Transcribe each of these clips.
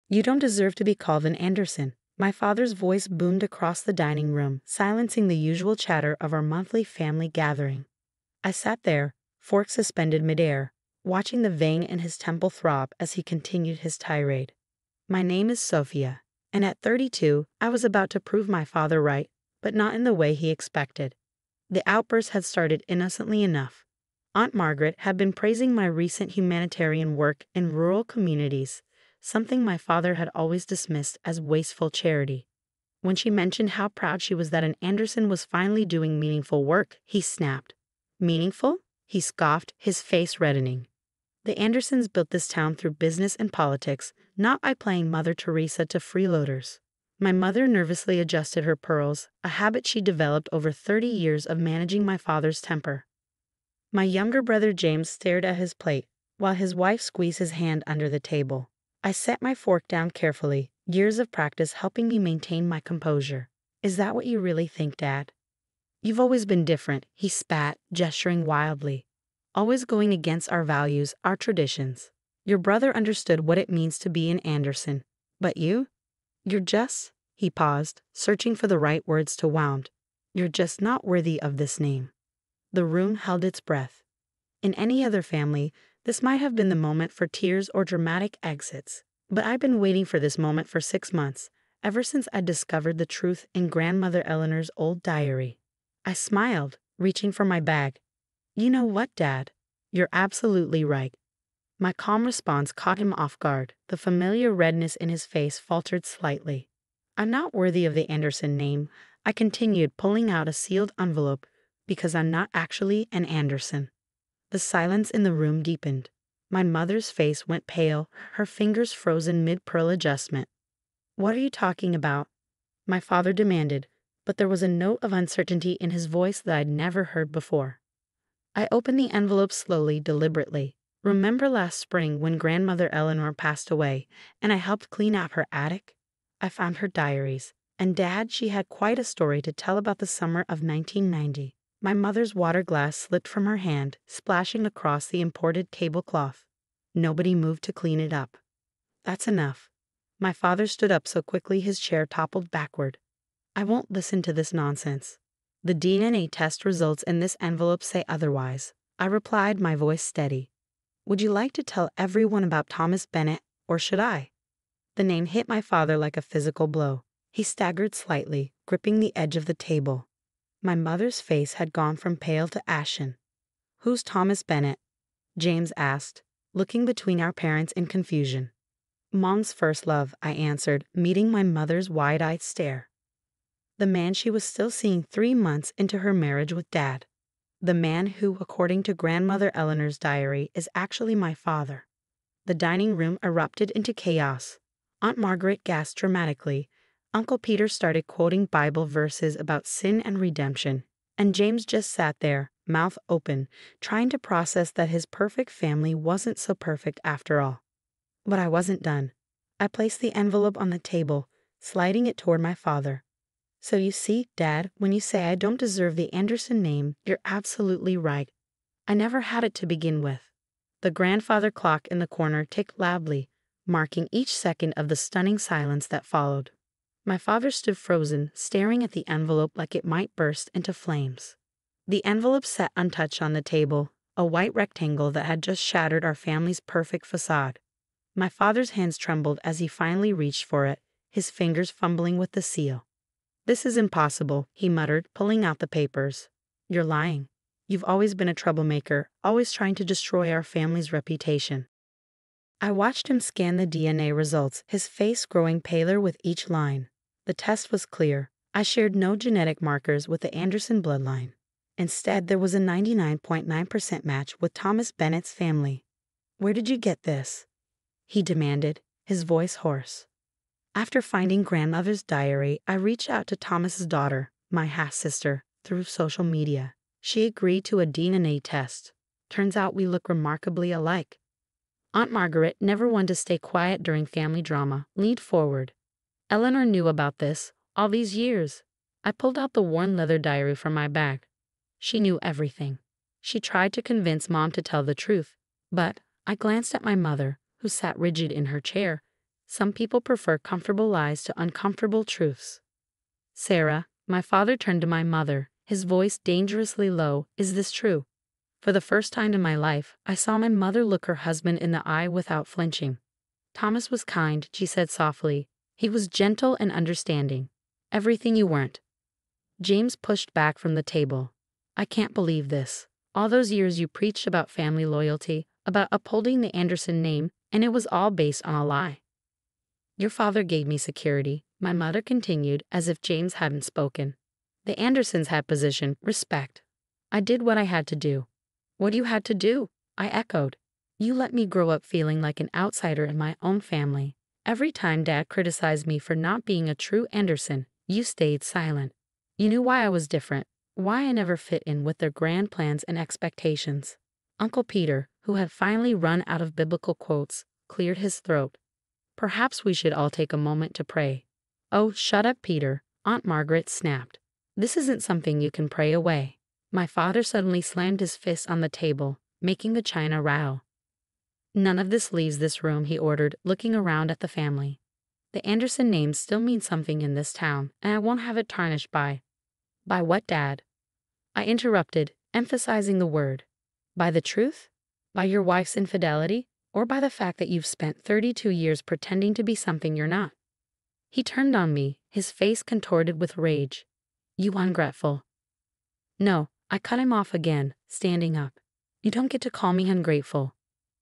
You don't deserve to be called an Anderson. My father's voice boomed across the dining room, silencing the usual chatter of our monthly family gathering. I sat there, fork suspended midair, watching the vein in his temple throb as he continued his tirade. My name is Sophia, and at 32, I was about to prove my father right, but not in the way he expected. The outburst had started innocently enough. Aunt Margaret had been praising my recent humanitarian work in rural communities, something my father had always dismissed as wasteful charity. When she mentioned how proud she was that an Anderson was finally doing meaningful work, he snapped. Meaningful? He scoffed, his face reddening. The Andersons built this town through business and politics, not by playing Mother Teresa to freeloaders. My mother nervously adjusted her pearls, a habit she developed over 30 years of managing my father's temper. My younger brother James stared at his plate, while his wife squeezed his hand under the table. I set my fork down carefully, years of practice helping me maintain my composure. Is that what you really think, Dad? You've always been different, he spat, gesturing wildly. Always going against our values, our traditions. Your brother understood what it means to be an Anderson. But you? You're just, he paused, searching for the right words to wound. You're just not worthy of this name. The room held its breath. In any other family, this might have been the moment for tears or dramatic exits. But I've been waiting for this moment for 6 months, ever since I discovered the truth in Grandmother Eleanor's old diary. I smiled, reaching for my bag. You know what, Dad? You're absolutely right. My calm response caught him off guard. The familiar redness in his face faltered slightly. I'm not worthy of the Anderson name, I continued, pulling out a sealed envelope, because I'm not actually an Anderson. The silence in the room deepened. My mother's face went pale, her fingers frozen mid-pearl adjustment. What are you talking about? My father demanded, but there was a note of uncertainty in his voice that I'd never heard before. I opened the envelope slowly, deliberately. Remember last spring when Grandmother Eleanor passed away, and I helped clean out her attic? I found her diaries, and Dad, she had quite a story to tell about the summer of 1990. My mother's water glass slipped from her hand, splashing across the imported tablecloth. Nobody moved to clean it up. That's enough. My father stood up so quickly his chair toppled backward. I won't listen to this nonsense. The DNA test results in this envelope say otherwise. I replied, my voice steady. Would you like to tell everyone about Thomas Bennett, or should I? The name hit my father like a physical blow. He staggered slightly, gripping the edge of the table. My mother's face had gone from pale to ashen. Who's Thomas Bennett? James asked, looking between our parents in confusion. Mom's first love, I answered, meeting my mother's wide-eyed stare. The man she was still seeing 3 months into her marriage with Dad. The man who, according to Grandmother Eleanor's diary, is actually my father. The dining room erupted into chaos. Aunt Margaret gasped dramatically. Uncle Peter started quoting Bible verses about sin and redemption, and James just sat there, mouth open, trying to process that his perfect family wasn't so perfect after all. But I wasn't done. I placed the envelope on the table, sliding it toward my father. So you see, Dad, when you say I don't deserve the Anderson name, you're absolutely right. I never had it to begin with. The grandfather clock in the corner ticked loudly, marking each second of the stunning silence that followed. My father stood frozen, staring at the envelope like it might burst into flames. The envelope sat untouched on the table, a white rectangle that had just shattered our family's perfect facade. My father's hands trembled as he finally reached for it, his fingers fumbling with the seal. This is impossible, he muttered, pulling out the papers. You're lying. You've always been a troublemaker, always trying to destroy our family's reputation. I watched him scan the DNA results, his face growing paler with each line. The test was clear. I shared no genetic markers with the Anderson bloodline. Instead, there was a 99.9% match with Thomas Bennett's family. Where did you get this? He demanded, his voice hoarse. After finding Grandmother's diary, I reached out to Thomas's daughter, my half-sister, through social media. She agreed to a DNA test. Turns out we look remarkably alike. Aunt Margaret, never one to stay quiet during family drama, leaned forward. Eleanor knew about this, all these years. I pulled out the worn leather diary from my bag. She knew everything. She tried to convince Mom to tell the truth, but I glanced at my mother, who sat rigid in her chair, Some people prefer comfortable lies to uncomfortable truths. Sarah, my father turned to my mother, his voice dangerously low. Is this true? For the first time in my life, I saw my mother look her husband in the eye without flinching. Thomas was kind, she said softly. He was gentle and understanding. Everything you weren't. James pushed back from the table. I can't believe this. All those years you preached about family loyalty, about upholding the Anderson name, and it was all based on a lie. Your father gave me security, my mother continued, as if James hadn't spoken. The Andersons had position, respect. I did what I had to do. What you had to do? I echoed. You let me grow up feeling like an outsider in my own family. Every time Dad criticized me for not being a true Anderson, you stayed silent. You knew why I was different, why I never fit in with their grand plans and expectations. Uncle Peter, who had finally run out of biblical quotes, cleared his throat. Perhaps we should all take a moment to pray. Oh, shut up, Peter, Aunt Margaret snapped. This isn't something you can pray away. My father suddenly slammed his fist on the table, making the china rattle. None of this leaves this room, he ordered, looking around at the family. The Anderson name still means something in this town, and I won't have it tarnished by what, Dad? I interrupted, emphasizing the word. By the truth? By your wife's infidelity? Or by the fact that you've spent 32 years pretending to be something you're not? He turned on me, his face contorted with rage. You ungrateful. No, I cut him off again, standing up. You don't get to call me ungrateful.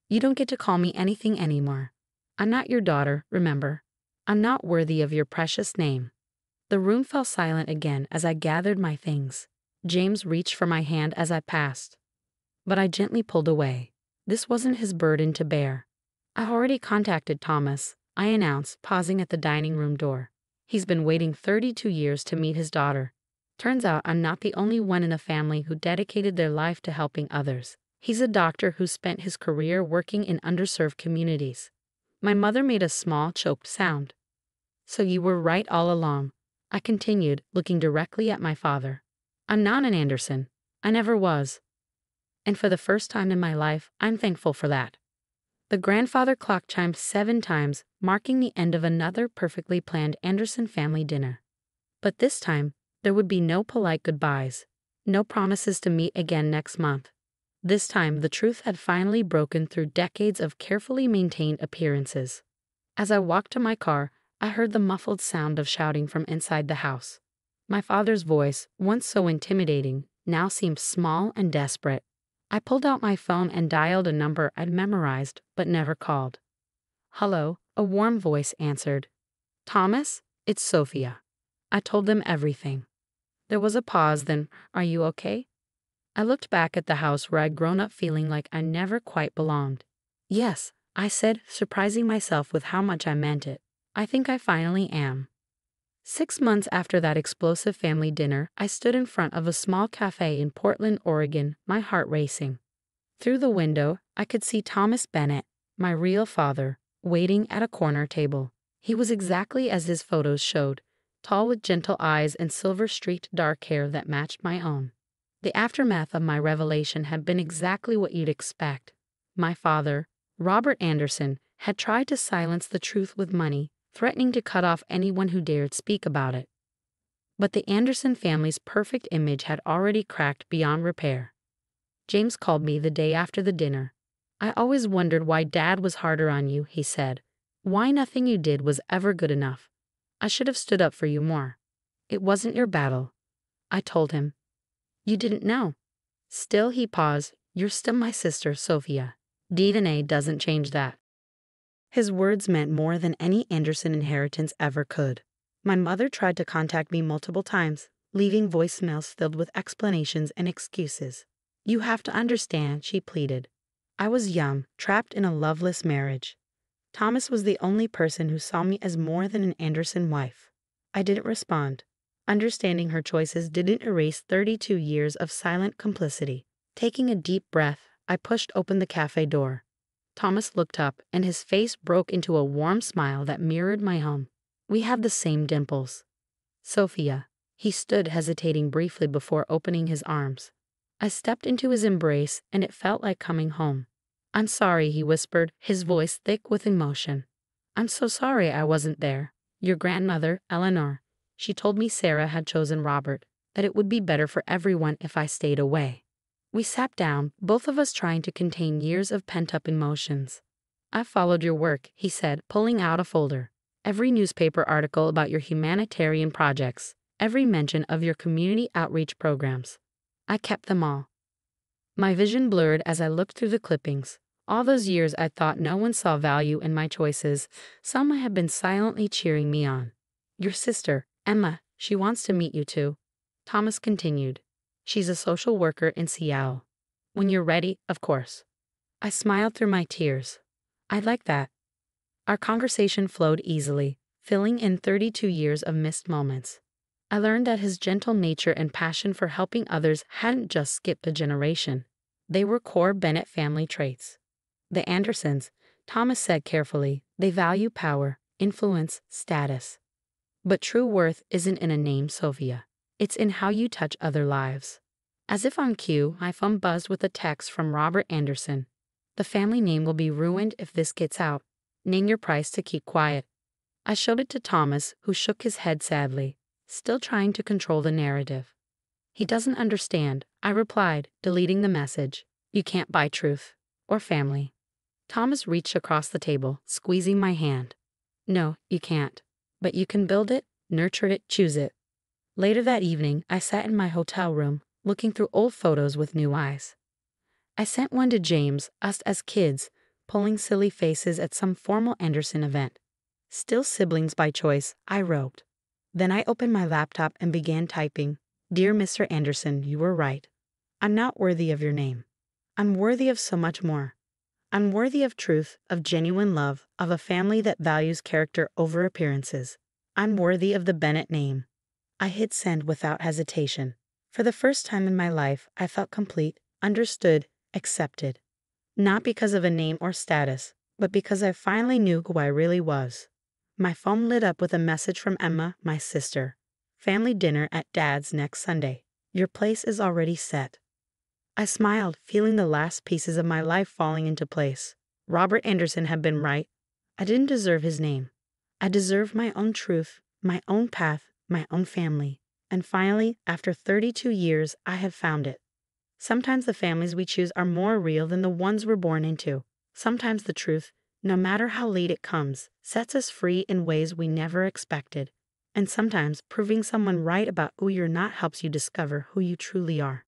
You don't get to call me anything anymore. I'm not your daughter, remember. I'm not worthy of your precious name. The room fell silent again as I gathered my things. James reached for my hand as I passed. But I gently pulled away. This wasn't his burden to bear. I already contacted Thomas, I announced, pausing at the dining room door. He's been waiting 32 years to meet his daughter. Turns out I'm not the only one in the family who dedicated their life to helping others. He's a doctor who spent his career working in underserved communities. My mother made a small, choked sound. So you were right all along, I continued, looking directly at my father. I'm not an Anderson. I never was. And for the first time in my life, I'm thankful for that. The grandfather clock chimed 7 times, marking the end of another perfectly planned Anderson family dinner. But this time, there would be no polite goodbyes, no promises to meet again next month. This time, the truth had finally broken through decades of carefully maintained appearances. As I walked to my car, I heard the muffled sound of shouting from inside the house. My father's voice, once so intimidating, now seemed small and desperate. I pulled out my phone and dialed a number I'd memorized but never called. Hello, a warm voice answered. Thomas, it's Sophia. I told them everything. There was a pause, then, are you okay? I looked back at the house where I'd grown up feeling like I never quite belonged. Yes, I said, surprising myself with how much I meant it. I think I finally am. 6 months after that explosive family dinner, I stood in front of a small cafe in Portland, Oregon, my heart racing. Through the window, I could see Thomas Bennett, my real father, waiting at a corner table. He was exactly as his photos showed, tall with gentle eyes and silver-streaked dark hair that matched my own. The aftermath of my revelation had been exactly what you'd expect. My father, Robert Anderson, had tried to silence the truth with money, threatening to cut off anyone who dared speak about it. But the Anderson family's perfect image had already cracked beyond repair. James called me the day after the dinner. I always wondered why Dad was harder on you, he said. Why nothing you did was ever good enough. I should have stood up for you more. It wasn't your battle. I told him. You didn't know. Still, he paused. You're still my sister, Sophia. DNA doesn't change that. His words meant more than any Anderson inheritance ever could. My mother tried to contact me multiple times, leaving voicemails filled with explanations and excuses. You have to understand, she pleaded. I was young, trapped in a loveless marriage. Thomas was the only person who saw me as more than an Anderson wife. I didn't respond. Understanding her choices didn't erase 32 years of silent complicity. Taking a deep breath, I pushed open the cafe door. Thomas looked up, and his face broke into a warm smile that mirrored my own. We had the same dimples. Sophia. He stood hesitating briefly before opening his arms. I stepped into his embrace, and it felt like coming home. I'm sorry, he whispered, his voice thick with emotion. I'm so sorry I wasn't there. Your grandmother, Eleanor, she told me Sarah had chosen Robert, that it would be better for everyone if I stayed away. We sat down, both of us trying to contain years of pent-up emotions. I followed your work, he said, pulling out a folder. Every newspaper article about your humanitarian projects, every mention of your community outreach programs. I kept them all. My vision blurred as I looked through the clippings. All those years I thought no one saw value in my choices. Some have been silently cheering me on. Your sister, Emma, she wants to meet you too. Thomas continued. She's a social worker in Seattle. When you're ready, of course. I smiled through my tears. I'd like that. Our conversation flowed easily, filling in 32 years of missed moments. I learned that his gentle nature and passion for helping others hadn't just skipped a generation. They were core Bennett family traits. The Andersons, Thomas said carefully, they value power, influence, status. But true worth isn't in a name, Sophia. It's in how you touch other lives. As if on cue, my phone buzzed with a text from Robert Anderson. The family name will be ruined if this gets out. Name your price to keep quiet. I showed it to Thomas, who shook his head sadly, still trying to control the narrative. He doesn't understand, I replied, deleting the message. You can't buy truth. Or family. Thomas reached across the table, squeezing my hand. No, you can't. But you can build it, nurture it, choose it. Later that evening, I sat in my hotel room, looking through old photos with new eyes. I sent one to James, us as kids, pulling silly faces at some formal Anderson event. Still siblings by choice, I wrote. Then I opened my laptop and began typing. Dear Mr. Anderson, you were right. I'm not worthy of your name. I'm worthy of so much more. I'm worthy of truth, of genuine love, of a family that values character over appearances. I'm worthy of the Bennett name. I hit send without hesitation. For the first time in my life, I felt complete, understood, accepted. Not because of a name or status, but because I finally knew who I really was. My phone lit up with a message from Emma, my sister. Family dinner at Dad's next Sunday. Your place is already set. I smiled, feeling the last pieces of my life falling into place. Robert Anderson had been right. I didn't deserve his name. I deserved my own truth, my own path, my own family. And finally, after 32 years, I have found it. Sometimes the families we choose are more real than the ones we're born into. Sometimes the truth, no matter how late it comes, sets us free in ways we never expected. And sometimes proving someone right about who you're not helps you discover who you truly are.